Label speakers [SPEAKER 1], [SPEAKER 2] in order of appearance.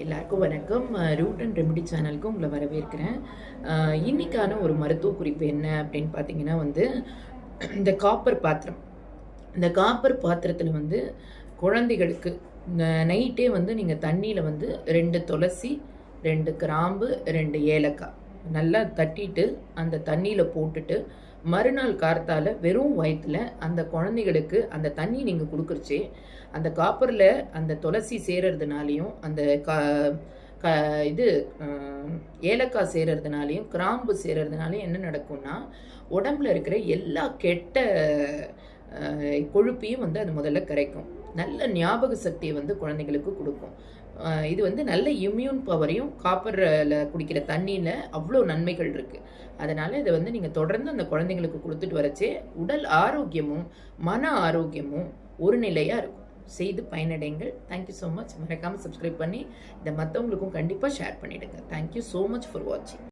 [SPEAKER 1] எல்லாருக்கும் வணக்கம். Root and remedy சேனலுக்கு உங்களை வரவேற்கிறேன். இன்னைக்கான ஒரு மருத்துவ குறிப்பு என்ன அப்படின்னு பார்த்தீங்கன்னா இந்த காப்பர் பாத்திரம். இந்த காப்பர் பாத்திரத்தில் குழந்தைகளுக்கு நைட்டே நீங்கள் தண்ணியில் 2 துளசி, 2 கிராம்பு, 2 ஏலக்காய் நல்லா தட்டிட்டு அந்த தண்ணியில் போட்டுட்டு மறுநாள் கார்த்தால வெறும் வயிற்றில் அந்த குழந்தைகளுக்கு அந்த தண்ணி நீங்கள் கொடுக்குறச்சே அந்த காப்பரில் அந்த துளசி சேரறதுனாலையும் அந்த ஏலக்காய் சேரறதுனாலையும் கிராம்பு சேரறதுனாலையும் என்ன நடக்கும்னா உடம்புல இருக்கிற எல்லா கெட்ட கொழுப்பையும் அது முதல்ல கரைக்கும். நல்ல ஞாபக சக்தியை குழந்தைங்களுக்கு கொடுக்கும். இது நல்ல இம்யூன் பவரையும் காப்பரில் குடிக்கிற தண்ணியில் அவ்வளோ நன்மைகள் இருக்குது. அதனால் இதை நீங்கள் தொடர்ந்து அந்த குழந்தைங்களுக்கு கொடுத்துட்டு வரச்சே உடல் ஆரோக்கியமும் மன ஆரோக்கியமும் ஒரு நிலையாக இருக்கும். செய்து பயனடைங்கள். Thank you so much. மறக்காமல் சப்ஸ்கிரைப் பண்ணி இதை மற்றவங்களுக்கும் கண்டிப்பாக ஷேர் பண்ணிவிடுங்க. தேங்க்யூ ஸோ மச் ஃபார் வாட்சிங்.